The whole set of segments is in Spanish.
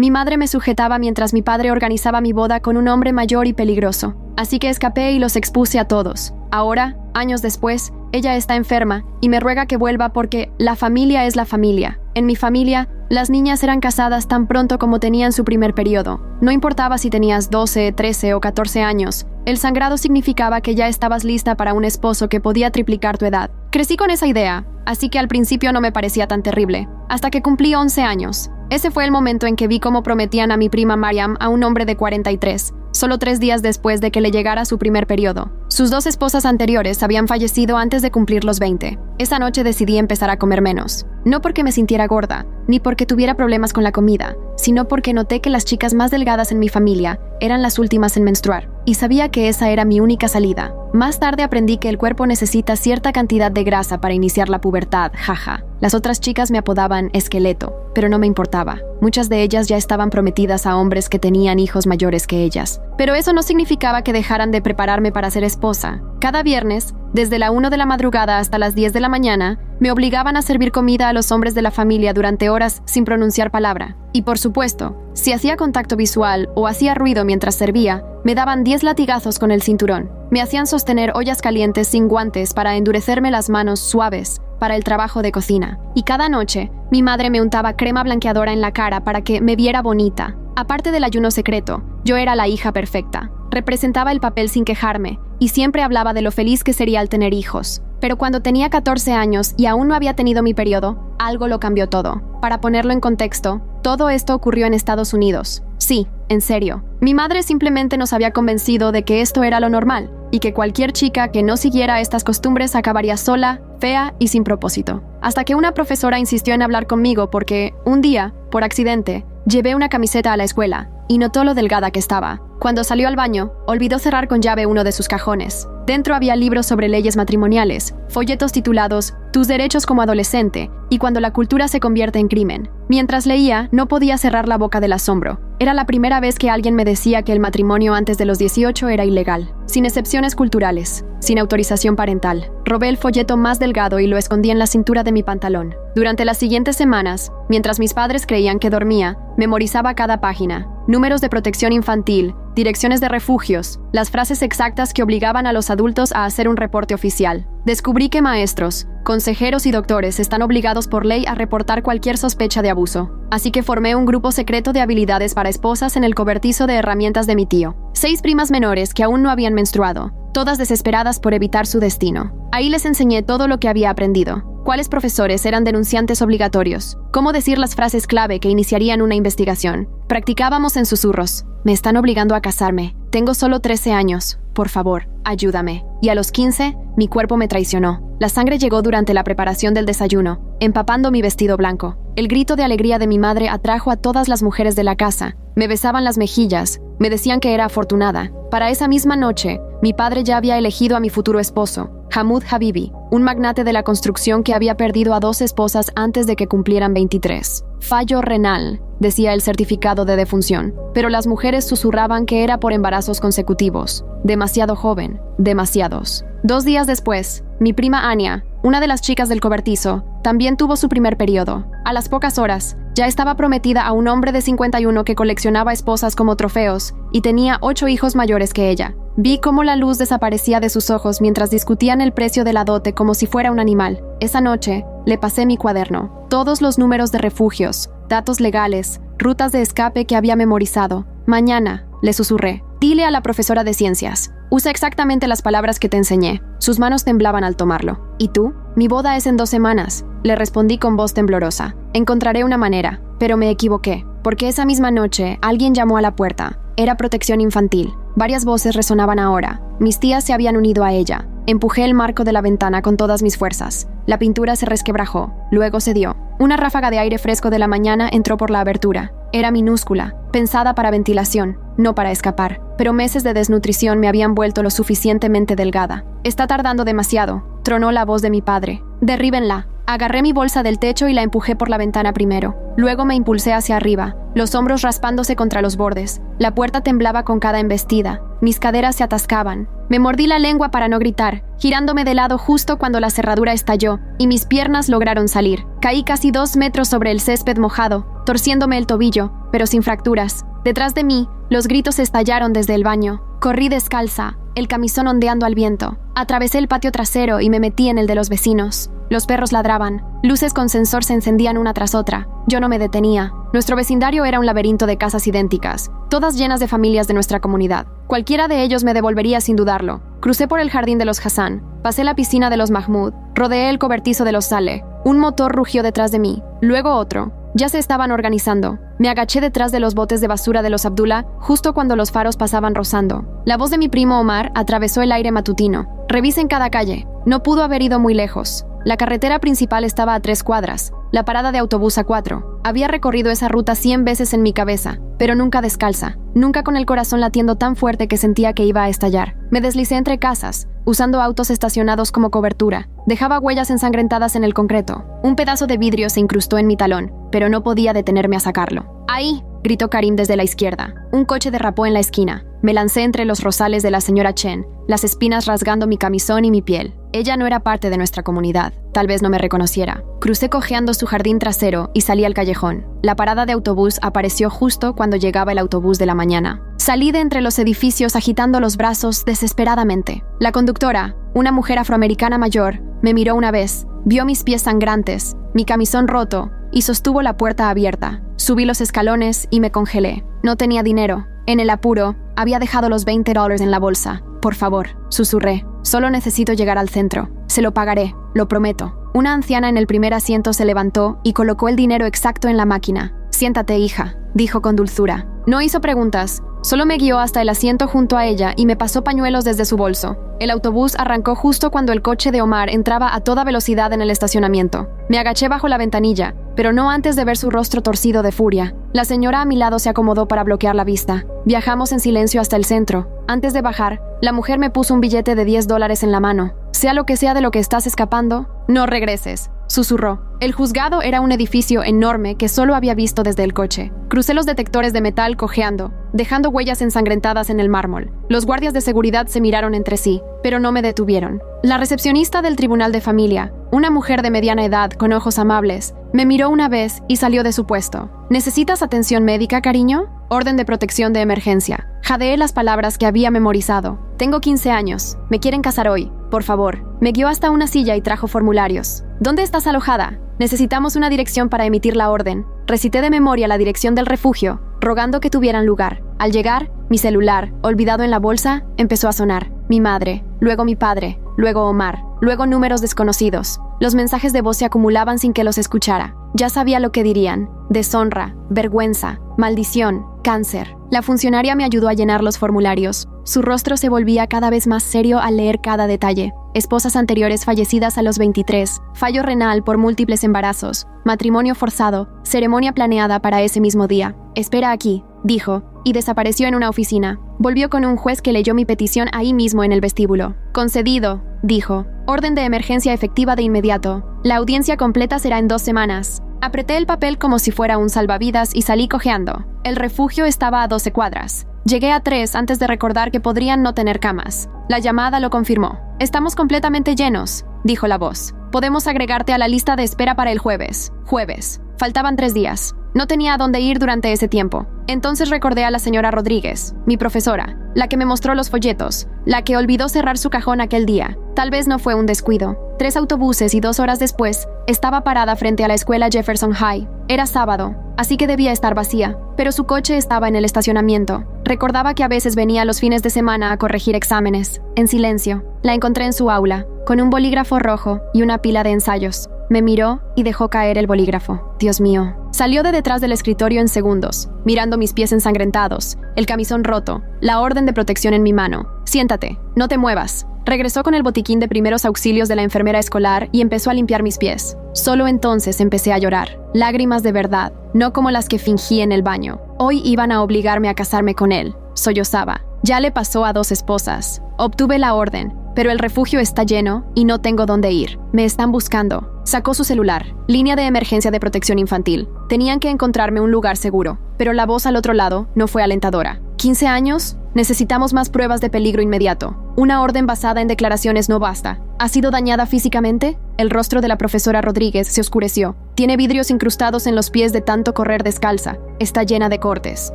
Mi madre me sujetaba mientras mi padre organizaba mi boda con un hombre mayor y peligroso. Así que escapé y los expuse a todos. Ahora, años después, ella está enferma y me ruega que vuelva porque la familia es la familia. En mi familia, las niñas eran casadas tan pronto como tenían su primer periodo. No importaba si tenías 12, 13 o 14 años. El sangrado significaba que ya estabas lista para un esposo que podía triplicar tu edad. Crecí con esa idea, así que al principio no me parecía tan terrible. Hasta que cumplí 11 años. Ese fue el momento en que vi cómo prometían a mi prima Mariam a un hombre de 43, solo 3 días después de que le llegara su primer periodo. Sus 2 esposas anteriores habían fallecido antes de cumplir los 20. Esa noche decidí empezar a comer menos. No porque me sintiera gorda, ni porque tuviera problemas con la comida, sino porque noté que las chicas más delgadas en mi familia eran las últimas en menstruar, y sabía que esa era mi única salida. Más tarde aprendí que el cuerpo necesita cierta cantidad de grasa para iniciar la pubertad, jaja. Las otras chicas me apodaban esqueleto, pero no me importaba. Muchas de ellas ya estaban prometidas a hombres que tenían hijos mayores que ellas. Pero eso no significaba que dejaran de prepararme para ser esposa. Cada viernes, desde la 1 de la madrugada hasta las 10 de la mañana, me obligaban a servir comida a los hombres de la familia durante horas sin pronunciar palabra. Y por supuesto, si hacía contacto visual o hacía ruido mientras servía, me daban 10 latigazos con el cinturón. Me hacían sostener ollas calientes sin guantes para endurecerme las manos suaves para el trabajo de cocina. Y cada noche, mi madre me untaba crema blanqueadora en la cara para que me viera bonita. Aparte del ayuno secreto, yo era la hija perfecta. Representaba el papel sin quejarme, y siempre hablaba de lo feliz que sería al tener hijos. Pero cuando tenía 14 años y aún no había tenido mi periodo, algo lo cambió todo. Para ponerlo en contexto, todo esto ocurrió en Estados Unidos. Sí, en serio. Mi madre simplemente nos había convencido de que esto era lo normal, y que cualquier chica que no siguiera estas costumbres acabaría sola, fea y sin propósito. Hasta que una profesora insistió en hablar conmigo porque, un día, por accidente, llevé una camiseta a la escuela y notó lo delgada que estaba. Cuando salió al baño, olvidó cerrar con llave uno de sus cajones. Dentro había libros sobre leyes matrimoniales, folletos titulados «Tus derechos como adolescente» y «Cuando la cultura se convierte en crimen». Mientras leía, no podía cerrar la boca del asombro. Era la primera vez que alguien me decía que el matrimonio antes de los 18 era ilegal, sin excepciones culturales, sin autorización parental. Robé el folleto más delgado y lo escondí en la cintura de mi pantalón. Durante las siguientes semanas, mientras mis padres creían que dormía, memorizaba cada página. Números de protección infantil, direcciones de refugios, las frases exactas que obligaban a los adultos a hacer un reporte oficial. Descubrí que maestros, consejeros y doctores están obligados por ley a reportar cualquier sospecha de abuso. Así que formé un grupo secreto de habilidades para esposas en el cobertizo de herramientas de mi tío. 6 primas menores que aún no habían menstruado, todas desesperadas por evitar su destino. Ahí les enseñé todo lo que había aprendido. Cuáles profesores eran denunciantes obligatorios, cómo decir las frases clave que iniciarían una investigación. Practicábamos en susurros. Me están obligando a casarme. Tengo solo 13 años. Por favor, ayúdame. Y a los 15, mi cuerpo me traicionó. La sangre llegó durante la preparación del desayuno, empapando mi vestido blanco. El grito de alegría de mi madre atrajo a todas las mujeres de la casa. Me besaban las mejillas, me decían que era afortunada. Para esa misma noche, mi padre ya había elegido a mi futuro esposo, Hamoud Habibi, un magnate de la construcción que había perdido a 2 esposas antes de que cumplieran 23. Fallo renal, decía el certificado de defunción, pero las mujeres susurraban que era por embarazos consecutivos. Demasiado joven, demasiados. 2 días después, mi prima Anya, una de las chicas del cobertizo, también tuvo su primer periodo. A las pocas horas, ya estaba prometida a un hombre de 51 que coleccionaba esposas como trofeos y tenía 8 hijos mayores que ella. Vi cómo la luz desaparecía de sus ojos mientras discutían el precio de la dote como si fuera un animal. Esa noche, le pasé mi cuaderno, todos los números de refugios, datos legales, rutas de escape que había memorizado. Mañana, le susurré, dile a la profesora de ciencias. Usa exactamente las palabras que te enseñé. Sus manos temblaban al tomarlo. ¿Y tú? Mi boda es en 2 semanas. Le respondí con voz temblorosa. Encontraré una manera, pero me equivoqué, porque esa misma noche alguien llamó a la puerta. Era protección infantil. Varias voces resonaban ahora. Mis tías se habían unido a ella. Empujé el marco de la ventana con todas mis fuerzas. La pintura se resquebrajó, luego cedió. Una ráfaga de aire fresco de la mañana entró por la abertura. Era minúscula, pensada para ventilación, no para escapar. Pero meses de desnutrición me habían vuelto lo suficientemente delgada. Está tardando demasiado, tronó la voz de mi padre. Derríbenla, Agarré mi bolsa del techo y la empujé por la ventana primero. Luego me impulsé hacia arriba, los hombros raspándose contra los bordes. La puerta temblaba con cada embestida. Mis caderas se atascaban. Me mordí la lengua para no gritar, girándome de lado justo cuando la cerradura estalló, y mis piernas lograron salir. Caí casi 2 metros sobre el césped mojado, torciéndome el tobillo, pero sin fracturas. Detrás de mí, los gritos estallaron desde el baño. Corrí descalza, el camisón ondeando al viento. Atravesé el patio trasero y me metí en el de los vecinos. Los perros ladraban. Luces con sensor se encendían una tras otra. Yo no me detenía. Nuestro vecindario era un laberinto de casas idénticas, todas llenas de familias de nuestra comunidad. Cualquiera de ellos me devolvería sin dudarlo. Crucé por el jardín de los Hassan, pasé la piscina de los Mahmoud, rodeé el cobertizo de los Saleh. Un motor rugió detrás de mí, luego otro. Ya se estaban organizando. Me agaché detrás de los botes de basura de los Abdullah justo cuando los faros pasaban rozando. La voz de mi primo Omar atravesó el aire matutino. Revisen cada calle. No pudo haber ido muy lejos. La carretera principal estaba a 3 cuadras, la parada de autobús a 4. Había recorrido esa ruta 100 veces en mi cabeza, pero nunca descalza, nunca con el corazón latiendo tan fuerte que sentía que iba a estallar. Me deslicé entre casas, usando autos estacionados como cobertura. Dejaba huellas ensangrentadas en el concreto. Un pedazo de vidrio se incrustó en mi talón, pero no podía detenerme a sacarlo. ¡Ahí!, gritó Karim desde la izquierda. Un coche derrapó en la esquina. Me lancé entre los rosales de la señora Chen, las espinas rasgando mi camisón y mi piel. Ella no era parte de nuestra comunidad. Tal vez no me reconociera. Crucé cojeando su jardín trasero y salí al callejón. La parada de autobús apareció justo cuando llegaba el autobús de la mañana. Salí de entre los edificios agitando los brazos desesperadamente. La conductora, una mujer afroamericana mayor, me miró una vez, vio mis pies sangrantes, mi camisón roto y sostuvo la puerta abierta. Subí los escalones y me congelé. No tenía dinero. En el apuro, había dejado los $20 en la bolsa. Por favor, susurré. Solo necesito llegar al centro. Se lo pagaré, lo prometo. Una anciana en el primer asiento se levantó y colocó el dinero exacto en la máquina. Siéntate, hija, dijo con dulzura. No hizo preguntas. Solo me guió hasta el asiento junto a ella y me pasó pañuelos desde su bolso. El autobús arrancó justo cuando el coche de Omar entraba a toda velocidad en el estacionamiento. Me agaché bajo la ventanilla, pero no antes de ver su rostro torcido de furia. La señora a mi lado se acomodó para bloquear la vista. Viajamos en silencio hasta el centro. Antes de bajar, la mujer me puso un billete de $10 en la mano. Sea lo que sea de lo que estás escapando, no regreses, susurró. El juzgado era un edificio enorme que solo había visto desde el coche. Crucé los detectores de metal cojeando, dejando huellas ensangrentadas en el mármol. Los guardias de seguridad se miraron entre sí, pero no me detuvieron. La recepcionista del tribunal de familia, una mujer de mediana edad con ojos amables, me miró una vez y salió de su puesto. ¿Necesitas atención médica, cariño? Orden de protección de emergencia. Jadeé las palabras que había memorizado. Tengo 15 años. Me quieren casar hoy. Por favor. Me guió hasta una silla y trajo formularios. ¿Dónde estás alojada? Necesitamos una dirección para emitir la orden. Recité de memoria la dirección del refugio, rogando que tuvieran lugar. Al llegar, mi celular, olvidado en la bolsa, empezó a sonar. Mi madre, luego mi padre, luego Omar, luego números desconocidos. Los mensajes de voz se acumulaban sin que los escuchara. Ya sabía lo que dirían. Deshonra, vergüenza, maldición, cáncer. La funcionaria me ayudó a llenar los formularios. Su rostro se volvía cada vez más serio al leer cada detalle. Esposas anteriores fallecidas a los 23, fallo renal por múltiples embarazos, matrimonio forzado, ceremonia planeada para ese mismo día. Espera aquí, dijo, y desapareció en una oficina. Volvió con un juez que leyó mi petición ahí mismo en el vestíbulo. Concedido, dijo. Orden de emergencia efectiva de inmediato. La audiencia completa será en 2 semanas. Apreté el papel como si fuera un salvavidas y salí cojeando. El refugio estaba a 12 cuadras. Llegué a 3 antes de recordar que podrían no tener camas. La llamada lo confirmó. Estamos completamente llenos, dijo la voz. Podemos agregarte a la lista de espera para el jueves. Jueves. Faltaban 3 días. No tenía a dónde ir durante ese tiempo. Entonces recordé a la señora Rodríguez, mi profesora, la que me mostró los folletos, la que olvidó cerrar su cajón aquel día. Tal vez no fue un descuido. 3 autobuses y 2 horas después, estaba parada frente a la escuela Jefferson High. Era sábado, así que debía estar vacía, pero su coche estaba en el estacionamiento. Recordaba que a veces venía los fines de semana a corregir exámenes. En silencio, la encontré en su aula, con un bolígrafo rojo y una pila de ensayos. Me miró y dejó caer el bolígrafo. Dios mío. Salió de detrás del escritorio en segundos, mirando mis pies ensangrentados, el camisón roto, la orden de protección en mi mano. Siéntate, no te muevas. Regresó con el botiquín de primeros auxilios de la enfermera escolar y empezó a limpiar mis pies. Solo entonces empecé a llorar. Lágrimas de verdad, no como las que fingí en el baño. Hoy iban a obligarme a casarme con él. Sollozaba. Ya le pasó a 2 esposas. Obtuve la orden, pero el refugio está lleno y no tengo dónde ir. Me están buscando. Sacó su celular. Línea de emergencia de protección infantil. Tenían que encontrarme un lugar seguro, pero la voz al otro lado no fue alentadora. ¿15 años? Necesitamos más pruebas de peligro inmediato. Una orden basada en declaraciones no basta. ¿Ha sido dañada físicamente? El rostro de la profesora Rodríguez se oscureció. Tiene vidrios incrustados en los pies de tanto correr descalza. Está llena de cortes.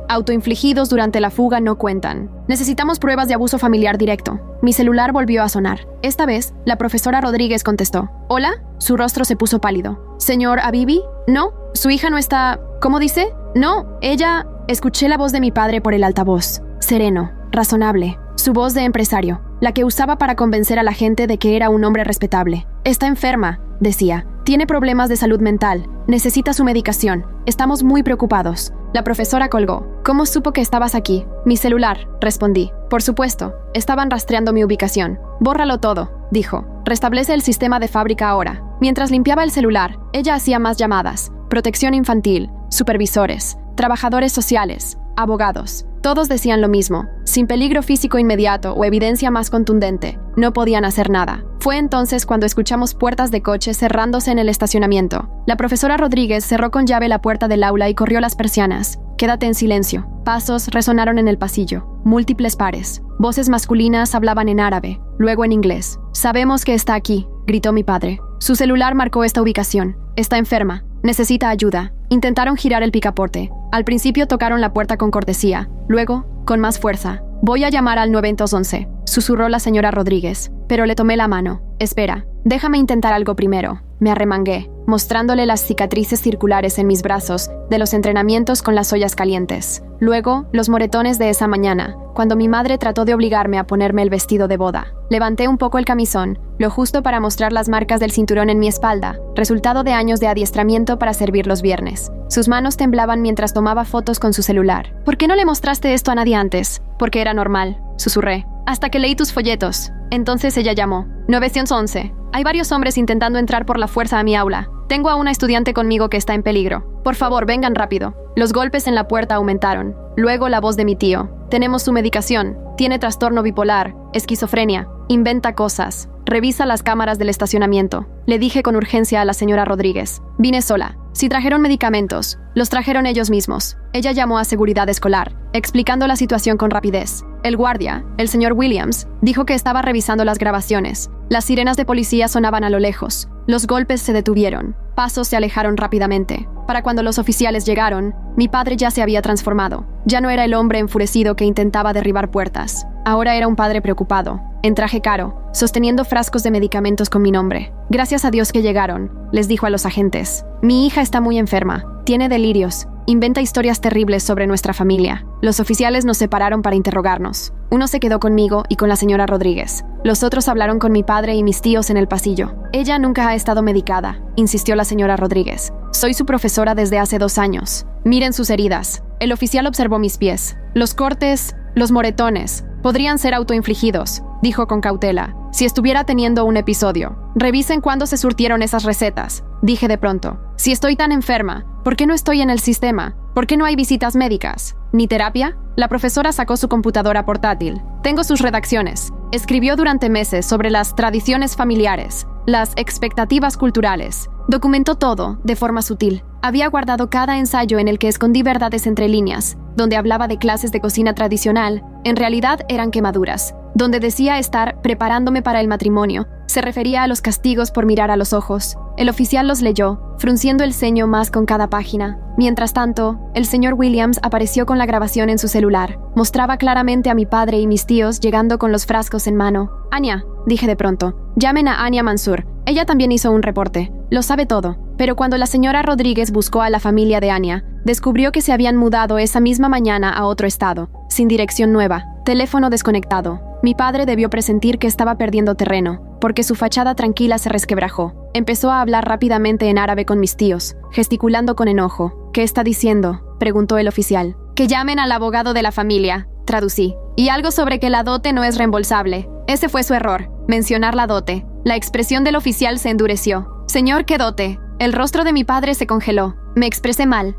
Autoinfligidos durante la fuga no cuentan. Necesitamos pruebas de abuso familiar directo. Mi celular volvió a sonar. Esta vez, la profesora Rodríguez contestó. ¿Hola? Su rostro se puso pálido. ¿Señor Abibi? No. ¿Su hija no está...? ¿Cómo dice? No. Ella... Escuché la voz de mi padre por el altavoz. Sereno, razonable. Su voz de empresario, la que usaba para convencer a la gente de que era un hombre respetable. Está enferma, decía. Tiene problemas de salud mental. Necesita su medicación. Estamos muy preocupados. La profesora colgó. ¿Cómo supo que estabas aquí? Mi celular, respondí. Por supuesto. Estaban rastreando mi ubicación. Bórralo todo, dijo. Restablece el sistema de fábrica ahora. Mientras limpiaba el celular, ella hacía más llamadas. Protección infantil, supervisores, trabajadores sociales, abogados. Todos decían lo mismo. Sin peligro físico inmediato o evidencia más contundente, no podían hacer nada. Fue entonces cuando escuchamos puertas de coche cerrándose en el estacionamiento. La profesora Rodríguez cerró con llave la puerta del aula y corrió las persianas. Quédate en silencio. Pasos resonaron en el pasillo. Múltiples pares. Voces masculinas hablaban en árabe, luego en inglés. Sabemos que está aquí, gritó mi padre. Su celular marcó esta ubicación. Está enferma. Necesita ayuda. Intentaron girar el picaporte. Al principio tocaron la puerta con cortesía, luego, con más fuerza. Voy a llamar al 911, susurró la señora Rodríguez, pero le tomé la mano. Espera, déjame intentar algo primero. Me arremangué, mostrándole las cicatrices circulares en mis brazos de los entrenamientos con las ollas calientes. Luego, los moretones de esa mañana, cuando mi madre trató de obligarme a ponerme el vestido de boda. Levanté un poco el camisón, lo justo para mostrar las marcas del cinturón en mi espalda, resultado de años de adiestramiento para servir los viernes. Sus manos temblaban mientras tomaba fotos con su celular. ¿Por qué no le mostraste esto a nadie antes? Porque era normal, susurré. Hasta que leí tus folletos. Entonces ella llamó. 911. Hay varios hombres intentando entrar por la fuerza a mi aula. Tengo a una estudiante conmigo que está en peligro. Por favor, vengan rápido. Los golpes en la puerta aumentaron. Luego la voz de mi tío. Tenemos su medicación. Tiene trastorno bipolar, esquizofrenia. Inventa cosas. Revisa las cámaras del estacionamiento. Le dije con urgencia a la señora Rodríguez. Vine sola. Si trajeron medicamentos, los trajeron ellos mismos. Ella llamó a seguridad escolar, explicando la situación con rapidez. El guardia, el señor Williams, dijo que estaba revisando las grabaciones. Las sirenas de policía sonaban a lo lejos. Los golpes se detuvieron. Pasos se alejaron rápidamente. Para cuando los oficiales llegaron, mi padre ya se había transformado. Ya no era el hombre enfurecido que intentaba derribar puertas. Ahora era un padre preocupado, en traje caro, sosteniendo frascos de medicamentos con mi nombre. Gracias a Dios que llegaron, les dijo a los agentes. Mi hija está muy enferma. Tiene delirios. Inventa historias terribles sobre nuestra familia. Los oficiales nos separaron para interrogarnos. Uno se quedó conmigo y con la señora Rodríguez. Los otros hablaron con mi padre y mis tíos en el pasillo. Ella nunca ha estado medicada, insistió la señora Rodríguez. Soy su profesora desde hace 2 años. Miren sus heridas. El oficial observó mis pies. Los cortes, los moretones, podrían ser autoinfligidos, dijo con cautela. Si estuviera teniendo un episodio. Revisen cuándo se surtieron esas recetas, dije de pronto. Si estoy tan enferma, ¿por qué no estoy en el sistema? ¿Por qué no hay visitas médicas? ¿Ni terapia? La profesora sacó su computadora portátil. Tengo sus redacciones. Escribió durante meses sobre las tradiciones familiares, las expectativas culturales. Documentó todo, de forma sutil. Había guardado cada ensayo en el que escondí verdades entre líneas. Donde hablaba de clases de cocina tradicional, en realidad eran quemaduras. Donde decía estar preparándome para el matrimonio, se refería a los castigos por mirar a los ojos. El oficial los leyó, frunciendo el ceño más con cada página. Mientras tanto, el señor Williams apareció con la grabación en su celular. Mostraba claramente a mi padre y mis tíos llegando con los frascos en mano. Anya, dije de pronto, llamen a Anya Mansur. Ella también hizo un reporte. Lo sabe todo. Pero cuando la señora Rodríguez buscó a la familia de Anya, descubrió que se habían mudado esa misma mañana a otro estado, sin dirección nueva, teléfono desconectado. Mi padre debió presentir que estaba perdiendo terreno, porque su fachada tranquila se resquebrajó. Empezó a hablar rápidamente en árabe con mis tíos, gesticulando con enojo. ¿Qué está diciendo?, preguntó el oficial. Que llamen al abogado de la familia, traducí. Y algo sobre que la dote no es reembolsable. Ese fue su error, mencionar la dote. La expresión del oficial se endureció. Señor, ¿qué dote? El rostro de mi padre se congeló. Me expresé mal.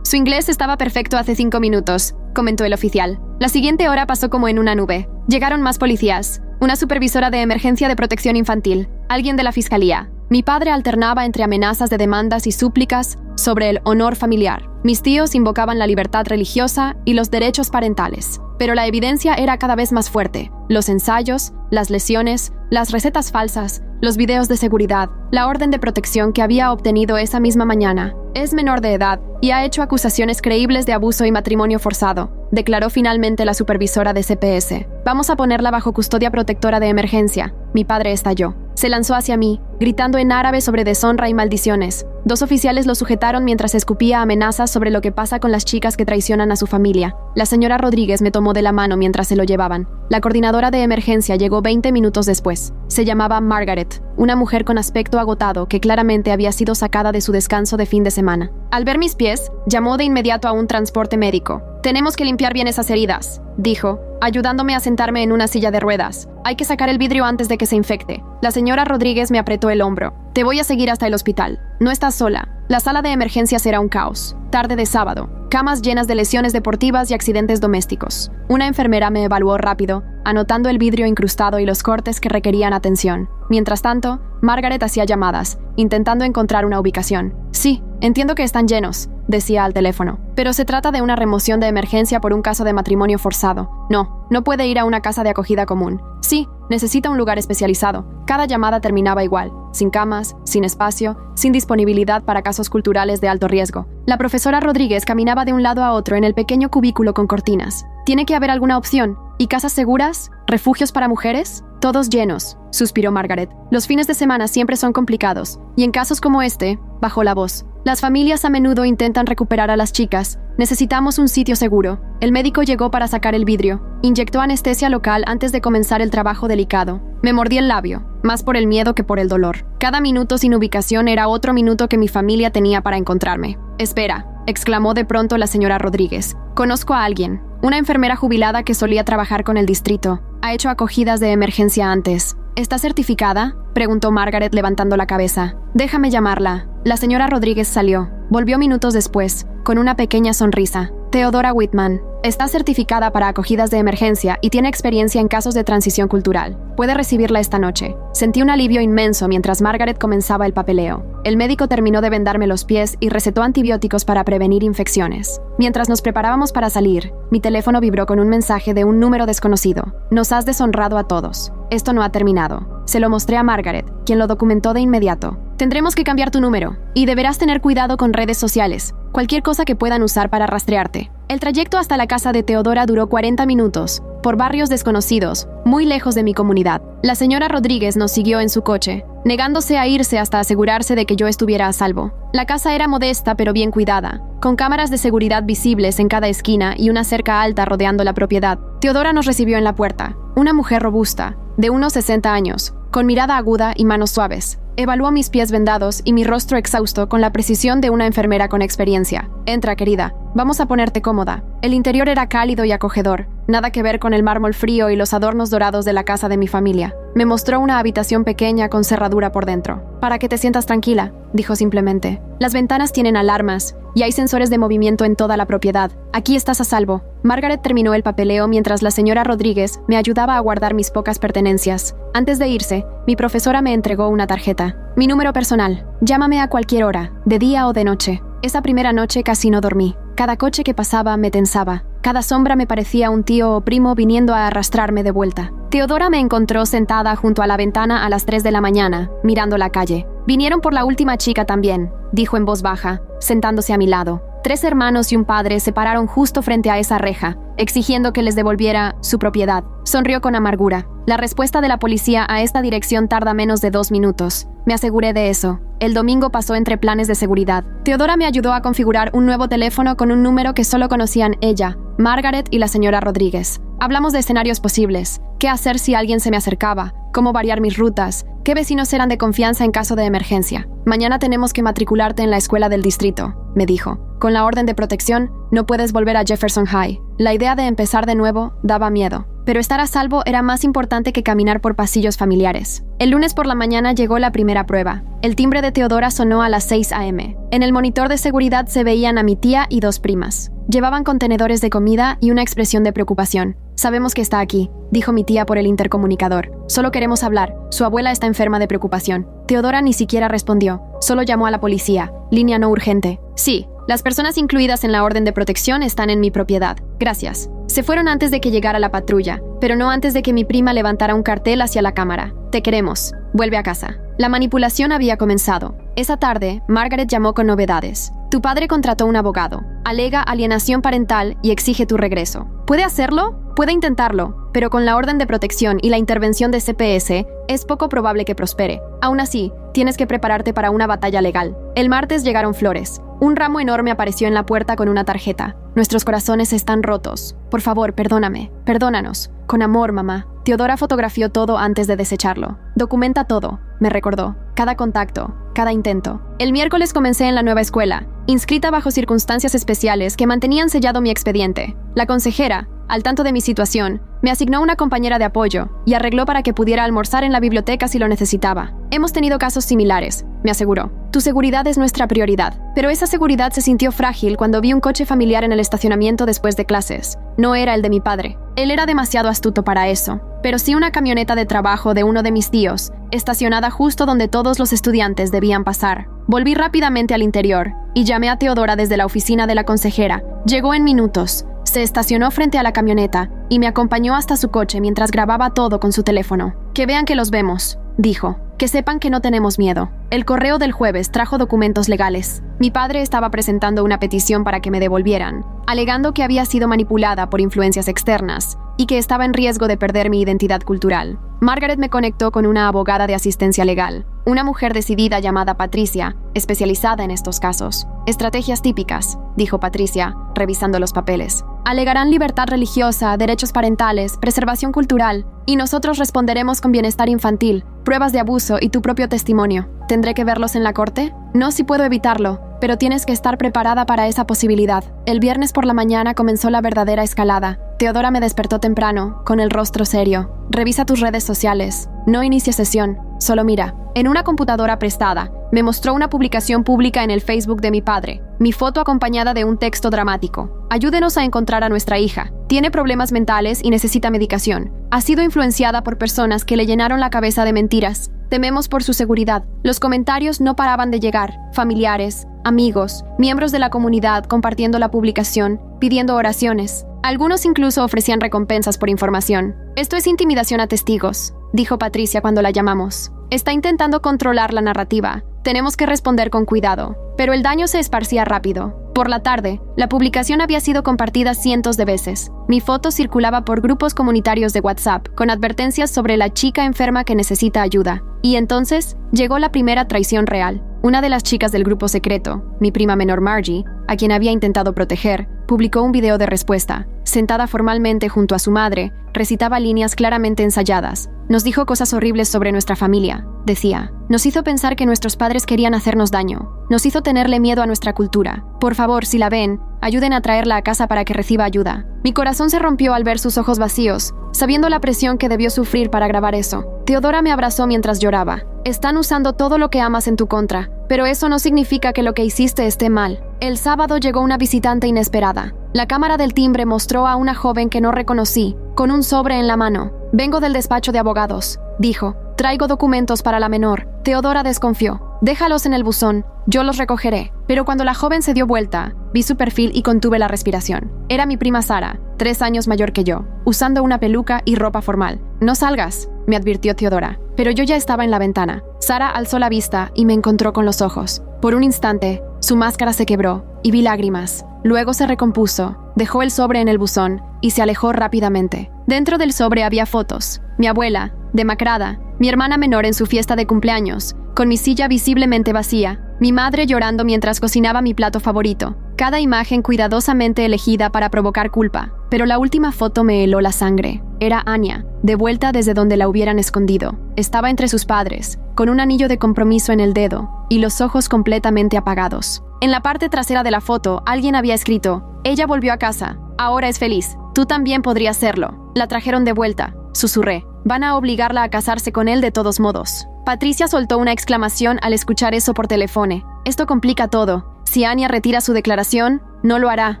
Su inglés estaba perfecto hace 5 minutos, comentó el oficial. La siguiente hora pasó como en una nube. Llegaron más policías. una supervisora de emergencia de protección infantil, alguien de la fiscalía. Mi padre alternaba entre amenazas de demandas y súplicas sobre el honor familiar. Mis tíos invocaban la libertad religiosa y los derechos parentales. Pero la evidencia era cada vez más fuerte. Los ensayos, las lesiones, las recetas falsas, los videos de seguridad, la orden de protección que había obtenido esa misma mañana. Es menor de edad y ha hecho acusaciones creíbles de abuso y matrimonio forzado, declaró finalmente la supervisora de CPS. Vamos a ponerla bajo custodia protectora de emergencia. Mi padre estalló. Se lanzó hacia mí, gritando en árabe sobre deshonra y maldiciones. 2 oficiales lo sujetaron mientras escupía amenazas sobre lo que pasa con las chicas que traicionan a su familia. La señora Rodríguez me tomó de la mano mientras se lo llevaban. La coordinadora de emergencia llegó 20 minutos después. Se llamaba Margaret, una mujer con aspecto agotado que claramente había sido sacada de su descanso de fin de semana. Al ver mis pies, llamó de inmediato a un transporte médico. «Tenemos que limpiar bien esas heridas», dijo, ayudándome a sentarme en una silla de ruedas. «Hay que sacar el vidrio antes de que se infecte». La señora Rodríguez me apretó el hombro. «Te voy a seguir hasta el hospital. No estás sola. La sala de emergencias era un caos. Tarde de sábado. Camas llenas de lesiones deportivas y accidentes domésticos. Una enfermera me evaluó rápido, anotando el vidrio incrustado y los cortes que requerían atención. Mientras tanto, Margaret hacía llamadas, intentando encontrar una ubicación. «Sí, entiendo que están llenos», decía al teléfono. «Pero se trata de una remoción de emergencia por un caso de matrimonio forzado. No puede ir a una casa de acogida común. Sí, necesita un lugar especializado». Cada llamada terminaba igual, sin camas, sin espacio, sin disponibilidad para casos culturales de alto riesgo. La profesora Rodríguez caminaba de un lado a otro en el pequeño cubículo con cortinas. «Tiene que haber alguna opción. ¿Y casas seguras? ¿Refugios para mujeres?» «Todos llenos», suspiró Margaret. «Los fines de semana siempre son complicados. Y en casos como este», bajó la voz, «las familias a menudo intentan recuperar a las chicas. Necesitamos un sitio seguro». El médico llegó para sacar el vidrio. Inyectó anestesia local antes de comenzar el trabajo delicado. Me mordí el labio, más por el miedo que por el dolor. Cada minuto sin ubicación era otro minuto que mi familia tenía para encontrarme. «Espera», exclamó de pronto la señora Rodríguez. «Conozco a alguien. Una enfermera jubilada que solía trabajar con el distrito. Ha hecho acogidas de emergencia antes». «¿Está certificada?», preguntó Margaret levantando la cabeza. «Déjame llamarla». La señora Rodríguez salió. Volvió minutos después, con una pequeña sonrisa. «Theodora Whitman. Está certificada para acogidas de emergencia y tiene experiencia en casos de transición cultural. Puede recibirla esta noche». Sentí un alivio inmenso mientras Margaret comenzaba el papeleo. El médico terminó de vendarme los pies y recetó antibióticos para prevenir infecciones. Mientras nos preparábamos para salir, mi teléfono vibró con un mensaje de un número desconocido. «Nos has deshonrado a todos. Esto no ha terminado». Se lo mostré a Margaret, quien lo documentó de inmediato. «Tendremos que cambiar tu número, y deberás tener cuidado con redes sociales, cualquier cosa que puedan usar para rastrearte». El trayecto hasta la casa de Theodora duró 40 minutos, por barrios desconocidos, muy lejos de mi comunidad. La señora Rodríguez nos siguió en su coche, negándose a irse hasta asegurarse de que yo estuviera a salvo. La casa era modesta pero bien cuidada, con cámaras de seguridad visibles en cada esquina y una cerca alta rodeando la propiedad. Theodora nos recibió en la puerta, una mujer robusta, de unos 60 años, con mirada aguda y manos suaves. Evaluó mis pies vendados y mi rostro exhausto con la precisión de una enfermera con experiencia. «Entra, querida. Vamos a ponerte cómoda». El interior era cálido y acogedor, nada que ver con el mármol frío y los adornos dorados de la casa de mi familia. Me mostró una habitación pequeña con cerradura por dentro. «Para que te sientas tranquila», dijo simplemente. «Las ventanas tienen alarmas y hay sensores de movimiento en toda la propiedad. Aquí estás a salvo». Margaret terminó el papeleo mientras la señora Rodríguez me ayudaba a guardar mis pocas pertenencias. Antes de irse, mi profesora me entregó una tarjeta. «Mi número personal. Llámame a cualquier hora, de día o de noche». Esa primera noche casi no dormí. Cada coche que pasaba me tensaba. Cada sombra me parecía un tío o primo viniendo a arrastrarme de vuelta. Theodora me encontró sentada junto a la ventana a las 3 de la mañana, mirando la calle. «Vinieron por la última chica también», dijo en voz baja, sentándose a mi lado. 3 hermanos y un padre se pararon justo frente a esa reja, exigiendo que les devolviera su propiedad. Sonrió con amargura. La respuesta de la policía a esta dirección tarda menos de 2 minutos. Me aseguré de eso. El domingo pasó entre planes de seguridad. Theodora me ayudó a configurar un nuevo teléfono con un número que solo conocían ella, Margaret y la señora Rodríguez. Hablamos de escenarios posibles. ¿Qué hacer si alguien se me acercaba? ¿Cómo variar mis rutas? ¿Qué vecinos eran de confianza en caso de emergencia? «Mañana tenemos que matricularte en la escuela del distrito», me dijo. «Con la orden de protección, no puedes volver a Jefferson High». La idea de empezar de nuevo daba miedo. pero estar a salvo era más importante que caminar por pasillos familiares. El lunes por la mañana llegó la primera prueba. El timbre de Teodora sonó a las 6 a.m. En el monitor de seguridad se veían a mi tía y 2 primas. Llevaban contenedores de comida y una expresión de preocupación. «Sabemos que está aquí», dijo mi tía por el intercomunicador. «Solo queremos hablar. Su abuela está enferma de preocupación». Teodora ni siquiera respondió. Solo llamó a la policía. Línea no urgente. «Sí, las personas incluidas en la orden de protección están en mi propiedad. Gracias». Se fueron antes de que llegara la patrulla, pero no antes de que mi prima levantara un cartel hacia la cámara. «Te queremos. Vuelve a casa». La manipulación había comenzado. Esa tarde, Margaret llamó con novedades. «Tu padre contrató un abogado. Alega alienación parental y exige tu regreso. ¿Puede hacerlo? Puede intentarlo, pero con la orden de protección y la intervención de CPS, es poco probable que prospere. Aún así, tienes que prepararte para una batalla legal». El martes llegaron flores. Un ramo enorme apareció en la puerta con una tarjeta. «Nuestros corazones están rotos. Por favor, perdóname. Perdónanos. Con amor, mamá». Teodora fotografió todo antes de desecharlo. «Documenta todo», me recordó. «Cada contacto, cada intento». El miércoles comencé en la nueva escuela, inscrita bajo circunstancias especiales que mantenían sellado mi expediente. La consejera, al tanto de mi situación, me asignó una compañera de apoyo y arregló para que pudiera almorzar en la biblioteca si lo necesitaba. «Hemos tenido casos similares», me aseguró. «Tu seguridad es nuestra prioridad». Pero esa seguridad se sintió frágil cuando vi un coche familiar en el estacionamiento después de clases. No era el de mi padre. Él era demasiado astuto para eso. Pero sí una camioneta de trabajo de uno de mis tíos, estacionada justo donde todos los estudiantes debían pasar. Volví rápidamente al interior y llamé a Teodora desde la oficina de la consejera. Llegó en minutos. Se estacionó frente a la camioneta y me acompañó hasta su coche mientras grababa todo con su teléfono. «Que vean que los vemos», dijo. «Que sepan que no tenemos miedo». El correo del jueves trajo documentos legales. Mi padre estaba presentando una petición para que me devolvieran, alegando que había sido manipulada por influencias externas y que estaba en riesgo de perder mi identidad cultural. Margaret me conectó con una abogada de asistencia legal, una mujer decidida llamada Patricia, especializada en estos casos. «Estrategias típicas», dijo Patricia, revisando los papeles. «Alegarán libertad religiosa, derechos parentales, preservación cultural, y nosotros responderemos con bienestar infantil, pruebas de abuso y tu propio testimonio. ¿Tendré que verlos en la corte? No si puedo evitarlo, pero tienes que estar preparada para esa posibilidad». El viernes por la mañana comenzó la verdadera escalada. Teodora me despertó temprano, con el rostro serio. «Revisa tus redes sociales. No inicie sesión, solo mira». En una computadora prestada, me mostró una publicación pública en el Facebook de mi padre. Mi foto acompañada de un texto dramático. «Ayúdenos a encontrar a nuestra hija. Tiene problemas mentales y necesita medicación. Ha sido influenciada por personas que le llenaron la cabeza de mentiras. Tememos por su seguridad». Los comentarios no paraban de llegar. Familiares, amigos, miembros de la comunidad compartiendo la publicación, pidiendo oraciones. Algunos incluso ofrecían recompensas por información. «Esto es intimidación a testigos», dijo Patricia cuando la llamamos. «Está intentando controlar la narrativa. Tenemos que responder con cuidado». Pero el daño se esparcía rápido. Por la tarde, la publicación había sido compartida cientos de veces. Mi foto circulaba por grupos comunitarios de WhatsApp con advertencias sobre la chica enferma que necesita ayuda. Y entonces llegó la primera traición real. Una de las chicas del grupo secreto, mi prima menor Margie, a quien había intentado proteger, publicó un video de respuesta. Sentada formalmente junto a su madre, recitaba líneas claramente ensayadas. «Nos dijo cosas horribles sobre nuestra familia», decía. «Nos hizo pensar que nuestros padres querían hacernos daño. Nos hizo tenerle miedo a nuestra cultura. Por favor, si la ven, ayuden a traerla a casa para que reciba ayuda». Mi corazón se rompió al ver sus ojos vacíos, sabiendo la presión que debió sufrir para grabar eso. Teodora me abrazó mientras lloraba. «Están usando todo lo que amas en tu contra, pero eso no significa que lo que hiciste esté mal». El sábado llegó una visitante inesperada. La cámara del timbre mostró a una joven que no reconocí, con un sobre en la mano. «Vengo del despacho de abogados», dijo. «Traigo documentos para la menor». Teodora desconfió. «Déjalos en el buzón, yo los recogeré». Pero cuando la joven se dio vuelta, vi su perfil y contuve la respiración. Era mi prima Sara, 3 años mayor que yo, usando una peluca y ropa formal. «No salgas», me advirtió Teodora. Pero yo ya estaba en la ventana. Sara alzó la vista y me encontró con los ojos. Por un instante, su máscara se quebró y vi lágrimas. Luego se recompuso, dejó el sobre en el buzón y se alejó rápidamente. Dentro del sobre había fotos. Mi abuela, demacrada, mi hermana menor en su fiesta de cumpleaños, con mi silla visiblemente vacía, mi madre llorando mientras cocinaba mi plato favorito. Cada imagen cuidadosamente elegida para provocar culpa. Pero la última foto me heló la sangre. Era Anya, de vuelta desde donde la hubieran escondido. Estaba entre sus padres, con un anillo de compromiso en el dedo y los ojos completamente apagados. En la parte trasera de la foto, alguien había escrito: «Ella volvió a casa. Ahora es feliz». Tú también podrías serlo. La trajeron de vuelta, susurré. Van a obligarla a casarse con él de todos modos. Patricia soltó una exclamación al escuchar eso por teléfono. Esto complica todo. Si Anya retira su declaración, no lo hará,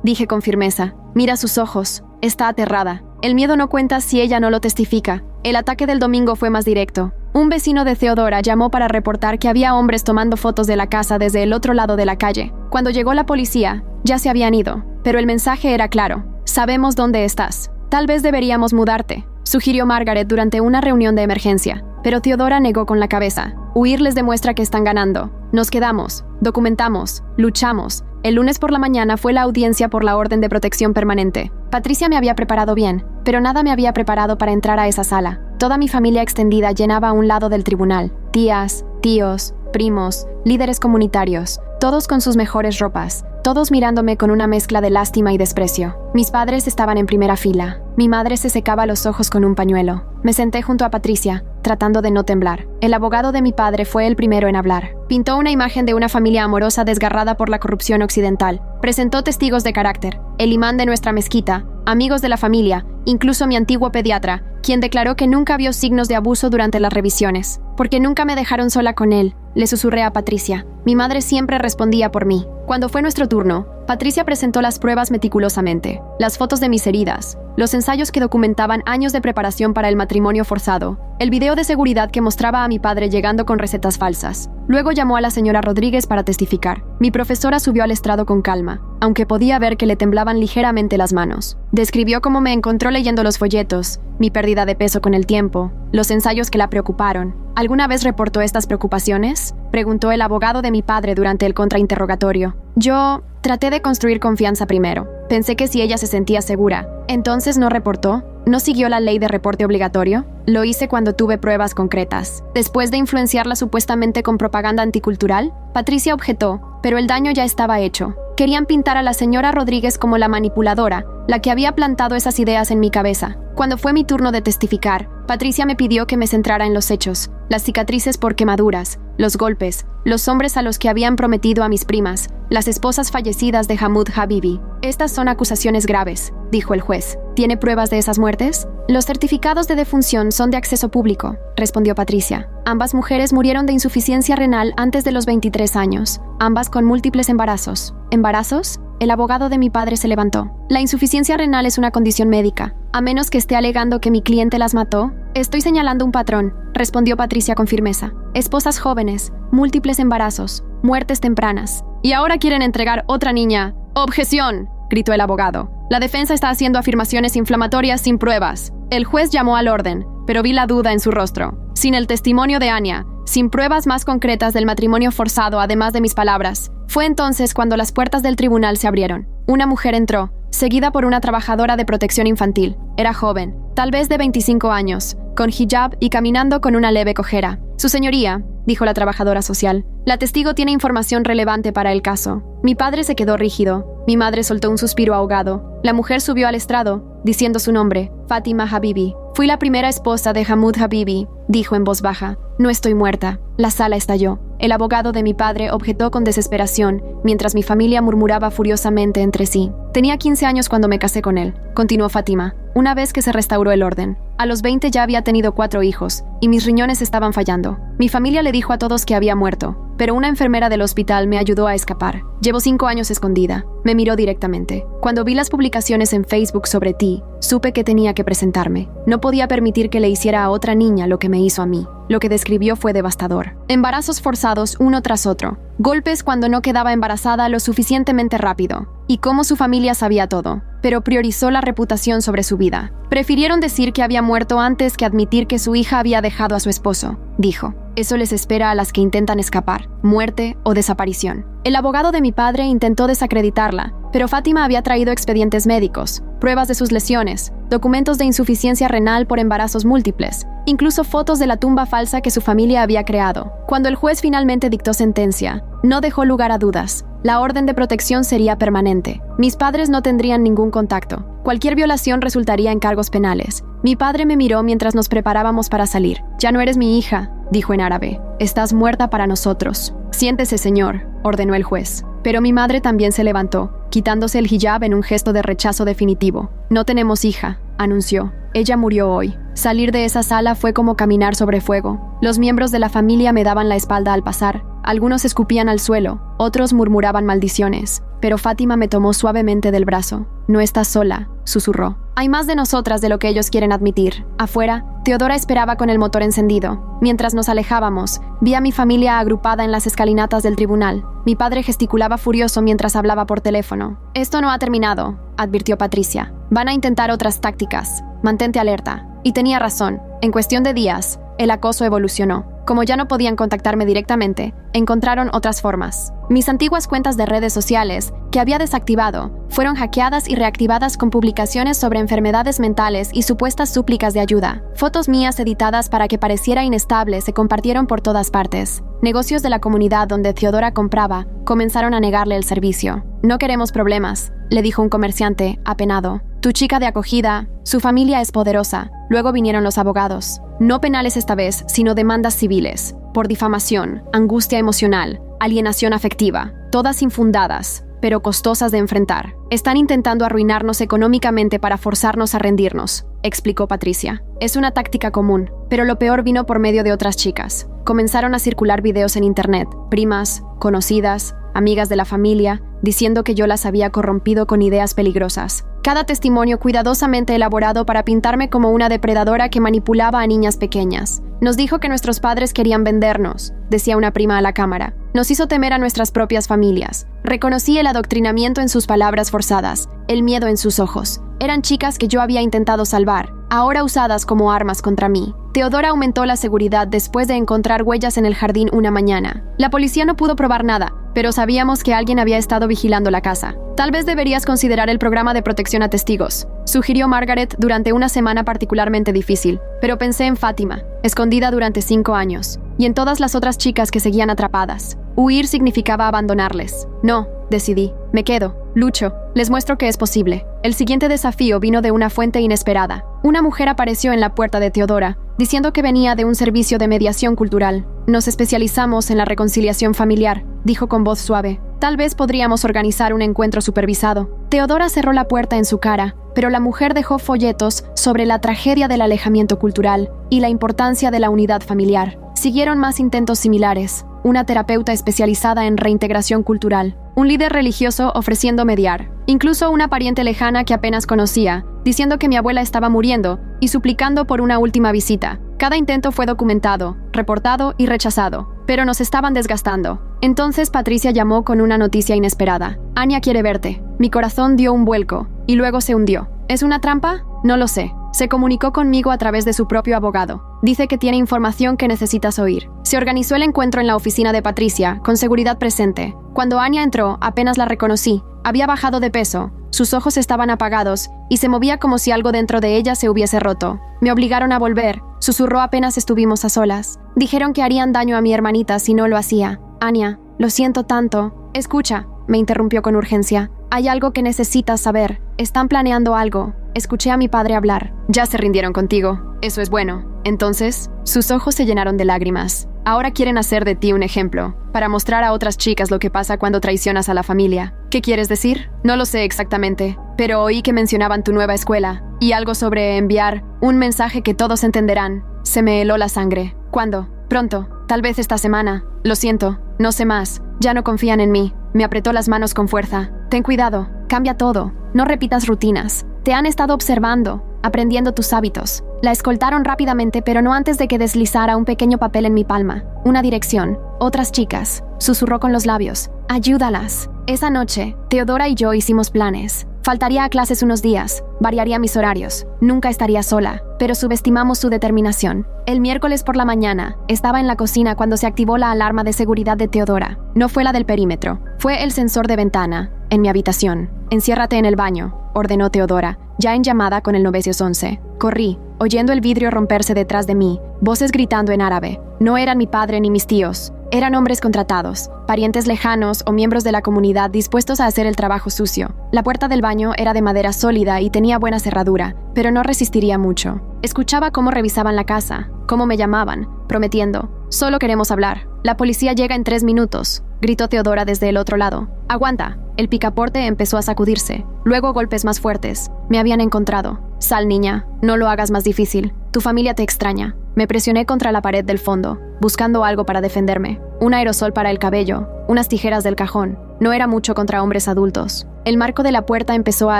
dije con firmeza. Mira sus ojos. Está aterrada. El miedo no cuenta si ella no lo testifica. El ataque del domingo fue más directo. Un vecino de Theodora llamó para reportar que había hombres tomando fotos de la casa desde el otro lado de la calle. Cuando llegó la policía, ya se habían ido, pero el mensaje era claro. Sabemos dónde estás. Tal vez deberíamos mudarte, sugirió Margaret durante una reunión de emergencia. Pero Theodora negó con la cabeza. Huir les demuestra que están ganando. Nos quedamos, documentamos, luchamos. El lunes por la mañana fue la audiencia por la orden de protección permanente. Patricia me había preparado bien, pero nada me había preparado para entrar a esa sala. Toda mi familia extendida llenaba un lado del tribunal. Tías, tíos, primos, líderes comunitarios, todos con sus mejores ropas, todos mirándome con una mezcla de lástima y desprecio. Mis padres estaban en primera fila. Mi madre se secaba los ojos con un pañuelo. Me senté junto a Patricia, tratando de no temblar. El abogado de mi padre fue el primero en hablar. Pintó una imagen de una familia amorosa desgarrada por la corrupción occidental. Presentó testigos de carácter, el imán de nuestra mezquita, amigos de la familia, incluso mi antiguo pediatra, quien declaró que nunca vio signos de abuso durante las revisiones. Porque nunca me dejaron sola con él, le susurré a Patricia. Mi madre siempre respondía por mí. Cuando fue nuestro turno, Patricia presentó las pruebas meticulosamente, las fotos de mis heridas, los ensayos que documentaban años de preparación para el matrimonio forzado, el video de seguridad que mostraba a mi padre llegando con recetas falsas. Luego llamó a la señora Rodríguez para testificar. Mi profesora subió al estrado con calma, aunque podía ver que le temblaban ligeramente las manos. Describió cómo me encontró leyendo los folletos, mi pérdida de peso con el tiempo, los ensayos que la preocuparon. ¿Alguna vez reportó estas preocupaciones?, preguntó el abogado de mi padre durante el contrainterrogatorio. Yo traté de construir confianza primero. Pensé que si ella se sentía segura, entonces no reportó. ¿No siguió la ley de reporte obligatorio? Lo hice cuando tuve pruebas concretas. Después de influenciarla supuestamente con propaganda anticultural, Patricia objetó, pero el daño ya estaba hecho. Querían pintar a la señora Rodríguez como la manipuladora, la que había plantado esas ideas en mi cabeza. Cuando fue mi turno de testificar, Patricia me pidió que me centrara en los hechos, las cicatrices por quemaduras, los golpes, los hombres a los que habían prometido a mis primas, las esposas fallecidas de Hamoud Habibi. Estas son acusaciones graves, dijo el juez. ¿Tiene pruebas de esas muertes? Los certificados de defunción son de acceso público, respondió Patricia. Ambas mujeres murieron de insuficiencia renal antes de los 23 años, ambas con múltiples embarazos. ¿Embarazos? El abogado de mi padre se levantó. La insuficiencia renal es una condición médica. A menos que esté alegando que mi cliente las mató, estoy señalando un patrón, respondió Patricia con firmeza. Esposas jóvenes, múltiples embarazos, muertes tempranas. Y ahora quieren entregar otra niña. ¡Objeción!, gritó el abogado. La defensa está haciendo afirmaciones inflamatorias sin pruebas. El juez llamó al orden, pero vi la duda en su rostro. Sin el testimonio de Anya, sin pruebas más concretas del matrimonio forzado además de mis palabras. Fue entonces cuando las puertas del tribunal se abrieron. Una mujer entró, seguida por una trabajadora de protección infantil. Era joven, tal vez de 25 años, con hijab y caminando con una leve cojera. Su señoría, dijo la trabajadora social, la testigo tiene información relevante para el caso. Mi padre se quedó rígido. Mi madre soltó un suspiro ahogado. La mujer subió al estrado, diciendo su nombre, Fátima Habibi. Fui la primera esposa de Hamoud Habibi, dijo en voz baja. No estoy muerta. La sala estalló. El abogado de mi padre objetó con desesperación, mientras mi familia murmuraba furiosamente entre sí. Tenía 15 años cuando me casé con él, continuó Fátima, una vez que se restauró el orden. A los 20 ya había tenido 4 hijos, y mis riñones estaban fallando. Mi familia le dijo a todos que había muerto, pero una enfermera del hospital me ayudó a escapar. Llevo 5 años escondida. Me miró directamente. Cuando vi las publicaciones en Facebook sobre ti, supe que tenía que presentarme. No podía permitir que le hiciera a otra niña lo que me hizo a mí. Lo que describió fue devastador. Embarazos forzados uno tras otro. Golpes cuando no quedaba embarazada lo suficientemente rápido. Y cómo su familia sabía todo, pero priorizó la reputación sobre su vida. Prefirieron decir que había muerto antes que admitir que su hija había dejado a su esposo, dijo. Eso les espera a las que intentan escapar, muerte o desaparición. El abogado de mi padre intentó desacreditarla, pero Fátima había traído expedientes médicos, pruebas de sus lesiones, documentos de insuficiencia renal por embarazos múltiples, incluso fotos de la tumba falsa que su familia había creado. Cuando el juez finalmente dictó sentencia, no dejó lugar a dudas. La orden de protección sería permanente. Mis padres no tendrían ningún contacto. Cualquier violación resultaría en cargos penales. Mi padre me miró mientras nos preparábamos para salir. Ya no eres mi hija, dijo en árabe. Estás muerta para nosotros. Siéntese, señor, ordenó el juez. Pero mi madre también se levantó, quitándose el hijab en un gesto de rechazo definitivo. No tenemos hija, anunció. Ella murió hoy. Salir de esa sala fue como caminar sobre fuego. Los miembros de la familia me daban la espalda al pasar. Algunos escupían al suelo, otros murmuraban maldiciones. Pero Fátima me tomó suavemente del brazo. No estás sola, susurró. Hay más de nosotras de lo que ellos quieren admitir. Afuera, Teodora esperaba con el motor encendido. Mientras nos alejábamos, vi a mi familia agrupada en las escalinatas del tribunal. Mi padre gesticulaba furioso mientras hablaba por teléfono. Esto no ha terminado, advirtió Patricia. Van a intentar otras tácticas. Mantente alerta. Y tenía razón. En cuestión de días, el acoso evolucionó. Como ya no podían contactarme directamente, encontraron otras formas. Mis antiguas cuentas de redes sociales, que había desactivado, fueron hackeadas y reactivadas con publicaciones sobre enfermedades mentales y supuestas súplicas de ayuda. Fotos mías editadas para que pareciera inestable se compartieron por todas partes. Negocios de la comunidad donde Teodora compraba comenzaron a negarle el servicio. No queremos problemas, le dijo un comerciante, apenado. Tu chica de acogida, su familia es poderosa. Luego vinieron los abogados. No penales esta vez, sino demandas civiles. Por difamación, angustia emocional, alienación afectiva. Todas infundadas, pero costosas de enfrentar. Están intentando arruinarnos económicamente para forzarnos a rendirnos, explicó Patricia. Es una táctica común, pero lo peor vino por medio de otras chicas. Comenzaron a circular videos en internet, primas, conocidas, amigas de la familia, diciendo que yo las había corrompido con ideas peligrosas. Cada testimonio cuidadosamente elaborado para pintarme como una depredadora que manipulaba a niñas pequeñas. Nos dijo que nuestros padres querían vendernos, decía una prima a la cámara. Nos hizo temer a nuestras propias familias. Reconocí el adoctrinamiento en sus palabras forzadas, el miedo en sus ojos. Eran chicas que yo había intentado salvar, ahora usadas como armas contra mí. Teodora aumentó la seguridad después de encontrar huellas en el jardín una mañana. La policía no pudo probar nada, pero sabíamos que alguien había estado vigilando la casa. Tal vez deberías considerar el programa de protección a testigos, sugirió Margaret durante una semana particularmente difícil. Pero pensé en Fátima, escondida durante 5 años, y en todas las otras chicas que seguían atrapadas. Huir significaba abandonarles. No, decidí. Me quedo, lucho, les muestro que es posible. El siguiente desafío vino de una fuente inesperada. Una mujer apareció en la puerta de Teodora, diciendo que venía de un servicio de mediación cultural. Nos especializamos en la reconciliación familiar, dijo con voz suave. Tal vez podríamos organizar un encuentro supervisado. Teodora cerró la puerta en su cara, pero la mujer dejó folletos sobre la tragedia del alejamiento cultural y la importancia de la unidad familiar. Siguieron más intentos similares. Una terapeuta especializada en reintegración cultural, un líder religioso ofreciendo mediar, incluso una pariente lejana que apenas conocía, diciendo que mi abuela estaba muriendo y suplicando por una última visita. Cada intento fue documentado, reportado y rechazado, pero nos estaban desgastando. Entonces Patricia llamó con una noticia inesperada. Anya quiere verte. Mi corazón dio un vuelco y luego se hundió. ¿Es una trampa? No lo sé. Se comunicó conmigo a través de su propio abogado. Dice que tiene información que necesitas oír. Se organizó el encuentro en la oficina de Patricia, con seguridad presente. Cuando Anya entró, apenas la reconocí. Había bajado de peso, sus ojos estaban apagados y se movía como si algo dentro de ella se hubiese roto. Me obligaron a volver, susurró apenas estuvimos a solas. Dijeron que harían daño a mi hermanita si no lo hacía. Anya, lo siento tanto. Escucha, me interrumpió con urgencia. Hay algo que necesitas saber. Están planeando algo. Escuché a mi padre hablar. Ya se rindieron contigo. Eso es bueno. Entonces, sus ojos se llenaron de lágrimas. Ahora quieren hacer de ti un ejemplo, para mostrar a otras chicas lo que pasa cuando traicionas a la familia. ¿Qué quieres decir? No lo sé exactamente, pero oí que mencionaban tu nueva escuela, y algo sobre enviar un mensaje que todos entenderán. Se me heló la sangre. ¿Cuándo? Pronto. Tal vez esta semana. Lo siento. No sé más. Ya no confían en mí. Me apretó las manos con fuerza. Ten cuidado. Cambia todo. No repitas rutinas. Te han estado observando, aprendiendo tus hábitos. La escoltaron rápidamente, pero no antes de que deslizara un pequeño papel en mi palma. Una dirección. Otras chicas. Susurró con los labios. Ayúdalas. Esa noche, Teodora y yo hicimos planes. Faltaría a clases unos días. Variaría mis horarios. Nunca estaría sola, pero subestimamos su determinación. El miércoles por la mañana, estaba en la cocina cuando se activó la alarma de seguridad de Teodora. No fue la del perímetro. Fue el sensor de ventana, en mi habitación. Enciérrate en el baño, ordenó Teodora, ya en llamada con el 911. Corrí, oyendo el vidrio romperse detrás de mí, voces gritando en árabe. No eran mi padre ni mis tíos. Eran hombres contratados, parientes lejanos o miembros de la comunidad dispuestos a hacer el trabajo sucio. La puerta del baño era de madera sólida y tenía buena cerradura, pero no resistiría mucho. Escuchaba cómo revisaban la casa, cómo me llamaban, prometiendo, solo queremos hablar. La policía llega en 3 minutos. gritó Teodora desde el otro lado. ¡Aguanta! El picaporte empezó a sacudirse. Luego golpes más fuertes. Me habían encontrado. Sal, niña. No lo hagas más difícil. Tu familia te extraña. Me presioné contra la pared del fondo, buscando algo para defenderme. Un aerosol para el cabello, unas tijeras del cajón. No era mucho contra hombres adultos. El marco de la puerta empezó a